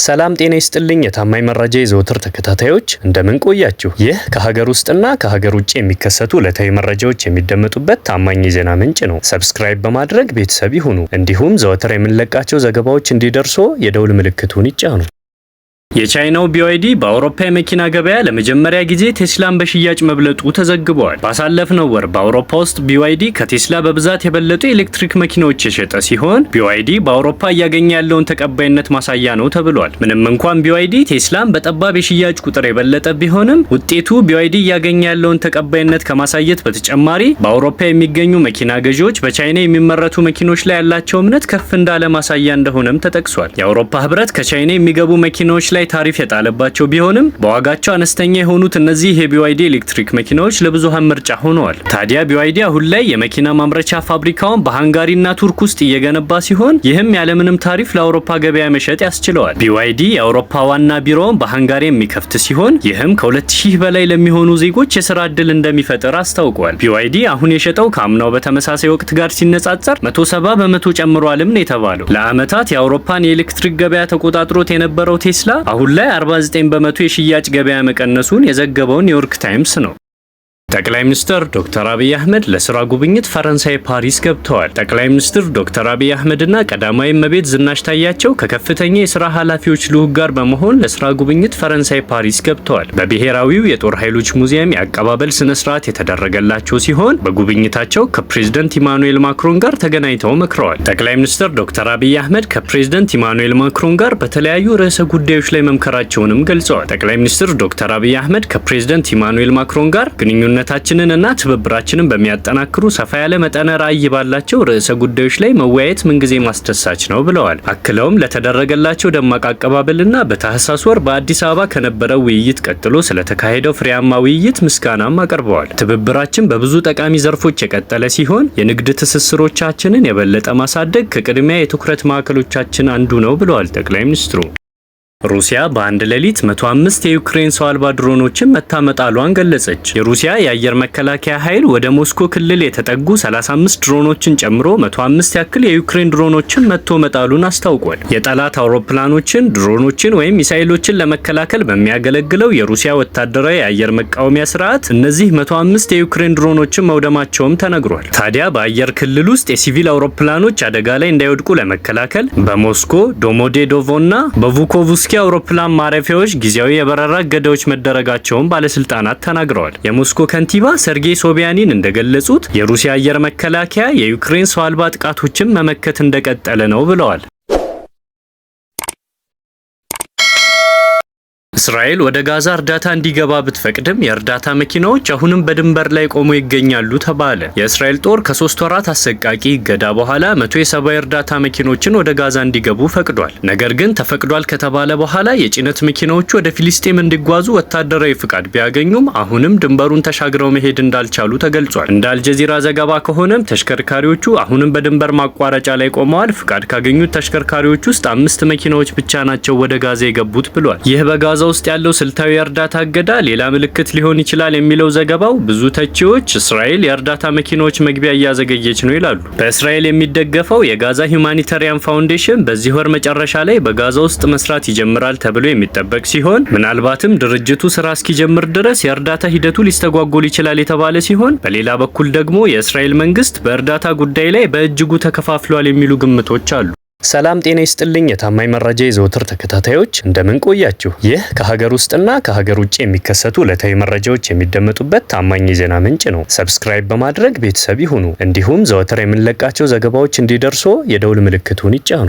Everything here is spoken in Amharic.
ሰላም ጤና ይስጥልኝ የታማኝ መረጃ የዘወትር ተከታታዮች እንደምን ቆያችሁ? ይህ ከሀገር ውስጥና ከሀገር ውጭ የሚከሰቱ ዕለታዊ መረጃዎች የሚደመጡበት ታማኝ የዜና ምንጭ ነው። ሰብስክራይብ በማድረግ ቤተሰብ ይሁኑ። እንዲሁም ዘወትር የምንለቃቸው ዘገባዎች እንዲደርሱ የደውል ምልክቱን ይጫኑ። የቻይናው BYD በአውሮፓ የመኪና ገበያ ለመጀመሪያ ጊዜ ቴስላን በሽያጭ መብለጡ ተዘግቧል። ባሳለፍነው ወር በአውሮፓ ውስጥ BYD ከቴስላ በብዛት የበለጡ የኤሌክትሪክ መኪናዎች የሸጠ ሲሆን BYD በአውሮፓ እያገኘ ያለውን ተቀባይነት ማሳያ ነው ተብሏል። ምንም እንኳን BYD ቴስላን በጠባብ የሽያጭ ቁጥር የበለጠ ቢሆንም ውጤቱ BYD እያገኘ ያለውን ተቀባይነት ከማሳየት በተጨማሪ በአውሮፓ የሚገኙ መኪና ገዢዎች በቻይና የሚመረቱ መኪኖች ላይ ያላቸው እምነት ከፍ እንዳለ ማሳያ እንደሆነም ተጠቅሷል። የአውሮፓ ህብረት ከቻይና የሚገቡ መኪናዎች ላይ ታሪፍ የጣለባቸው ቢሆንም በዋጋቸው አነስተኛ የሆኑት እነዚህ የBYD ኤሌክትሪክ መኪናዎች ለብዙሃን ምርጫ ሆነዋል። ታዲያ BYD አሁን ላይ የመኪና ማምረቻ ፋብሪካውን በሃንጋሪና ቱርክ ውስጥ እየገነባ ሲሆን ይህም ያለምንም ታሪፍ ለአውሮፓ ገበያ መሸጥ ያስችለዋል። BYD የአውሮፓ ዋና ቢሮውን በሃንጋሪ የሚከፍት ሲሆን ይህም ከ2000 በላይ ለሚሆኑ ዜጎች የስራ ዕድል እንደሚፈጥር አስታውቋል። BYD አሁን የሸጠው ከአምናው በተመሳሳይ ወቅት ጋር ሲነጻጸር 170 በመቶ ጨምሯልም ነው የተባለው። ለአመታት የአውሮፓን የኤሌክትሪክ ገበያ ተቆጣጥሮት የነበረው ቴስላ አሁን ላይ 49 በመቶ የሽያጭ ገበያ መቀነሱን የዘገበው ኒውዮርክ ታይምስ ነው። ጠቅላይ ሚኒስትር ዶክተር አብይ አህመድ ለስራ ጉብኝት ፈረንሳይ ፓሪስ ገብተዋል። ጠቅላይ ሚኒስትር ዶክተር አብይ አህመድና ቀዳማዊ እመቤት ዝናሽ ታያቸው ከከፍተኛ የስራ ኃላፊዎች ልዑክ ጋር በመሆን ለስራ ጉብኝት ፈረንሳይ ፓሪስ ገብተዋል። በብሔራዊው የጦር ኃይሎች ሙዚየም የአቀባበል ስነ ስርዓት የተደረገላቸው ሲሆን በጉብኝታቸው ከፕሬዝዳንት ኢማኑኤል ማክሮን ጋር ተገናኝተው መክረዋል። ጠቅላይ ሚኒስትር ዶክተር አብይ አህመድ ከፕሬዝዳንት ኢማኑኤል ማክሮን ጋር በተለያዩ ርዕሰ ጉዳዮች ላይ መምከራቸውንም ገልጸዋል። ጠቅላይ ሚኒስትር ዶክተር አብይ አህመድ ከፕሬዝዳንት ኢማኑኤል ማክሮን ጋር ግንኙነታችንንና ትብብራችንን በሚያጠናክሩ ሰፋ ያለ መጠነ ራዕይ ባላቸው ርዕሰ ጉዳዮች ላይ መወያየት ምንጊዜ ማስደሳች ነው ብለዋል። አክለውም ለተደረገላቸው ደማቅ አቀባበልና በታህሳስ ወር በአዲስ አበባ ከነበረው ውይይት ቀጥሎ ስለተካሄደው ፍሬያማ ውይይት ምስጋናም አቀርበዋል። ትብብራችን በብዙ ጠቃሚ ዘርፎች የቀጠለ ሲሆን የንግድ ትስስሮቻችንን የበለጠ ማሳደግ ከቅድሚያ የትኩረት ማዕከሎቻችን አንዱ ነው ብለዋል ጠቅላይ ሚኒስትሩ። ሩሲያ በአንድ ሌሊት 105 የዩክሬን ሰው አልባ ድሮኖችን መታመጣሏን ገለጸች። የሩሲያ የአየር መከላከያ ኃይል ወደ ሞስኮ ክልል የተጠጉ 35 ድሮኖችን ጨምሮ 105 ያክል የዩክሬን ድሮኖችን መቶ መጣሉን አስታውቋል። የጠላት አውሮፕላኖችን፣ ድሮኖችን ወይም ሚሳኤሎችን ለመከላከል በሚያገለግለው የሩሲያ ወታደራዊ የአየር መቃወሚያ ስርዓት እነዚህ 105 የዩክሬን ድሮኖችን መውደማቸውም ተነግሯል። ታዲያ በአየር ክልል ውስጥ የሲቪል አውሮፕላኖች አደጋ ላይ እንዳይወድቁ ለመከላከል በሞስኮ ዶሞዴዶቮና በቡኮቭስኪ አውሮፕላን ማረፊያዎች ጊዜያዊ የበረራ እገዳዎች መደረጋቸውን ባለስልጣናት ተናግረዋል። የሞስኮ ከንቲባ ሰርጌይ ሶቢያኒን እንደገለጹት የሩሲያ አየር መከላከያ የዩክሬን ሰው አልባ ጥቃቶችን መመከት እንደቀጠለ ነው ብለዋል። እስራኤል ወደ ጋዛ እርዳታ እንዲገባ ብትፈቅድም የእርዳታ መኪናዎች አሁንም በድንበር ላይ ቆመው ይገኛሉ ተባለ። የእስራኤል ጦር ከ3 ወራት አሰቃቂ እገዳ በኋላ 100 የሰብአዊ እርዳታ መኪኖችን ወደ ጋዛ እንዲገቡ ፈቅዷል። ነገር ግን ተፈቅዷል ከተባለ በኋላ የጭነት መኪናዎቹ ወደ ፊሊስጤም እንዲጓዙ ወታደራዊ ፍቃድ ቢያገኙም አሁንም ድንበሩን ተሻግረው መሄድ እንዳልቻሉ ተገልጿል። እንደ አልጀዚራ ዘገባ ከሆነም ተሽከርካሪዎቹ አሁንም በድንበር ማቋረጫ ላይ ቆመዋል። ፍቃድ ካገኙት ተሽከርካሪዎች ውስጥ 5 መኪናዎች ብቻ ናቸው ወደ ጋዛ የገቡት ብሏል። ይህ በጋዛ ውስጥ ያለው ስልታዊ የእርዳታ እገዳ ሌላ ምልክት ሊሆን ይችላል የሚለው ዘገባው ብዙ ተቺዎች እስራኤል የእርዳታ መኪናዎች መግቢያ እያዘገየች ነው ይላሉ። በእስራኤል የሚደገፈው የጋዛ ሁማኒታሪያን ፋውንዴሽን በዚህ ወር መጨረሻ ላይ በጋዛ ውስጥ መስራት ይጀምራል ተብሎ የሚጠበቅ ሲሆን ምናልባትም ድርጅቱ ስራ እስኪጀምር ድረስ የእርዳታ ሂደቱ ሊስተጓጎል ይችላል የተባለ ሲሆን በሌላ በኩል ደግሞ የእስራኤል መንግስት በእርዳታ ጉዳይ ላይ በእጅጉ ተከፋፍሏል የሚሉ ግምቶች አሉ። ሰላም ጤና ይስጥልኝ የታማኝ መረጃ የዘወትር ተከታታዮች እንደምን ቆያችሁ? ይህ ከሀገር ውስጥና ከሀገር ውጭ የሚከሰቱ ዕለታዊ መረጃዎች የሚደመጡበት ታማኝ የዜና ምንጭ ነው። ሰብስክራይብ በማድረግ ቤተሰብ ይሁኑ። እንዲሁም ዘወትር የምንለቃቸው ዘገባዎች እንዲደርሱ የደውል ምልክቱን ይጫኑ።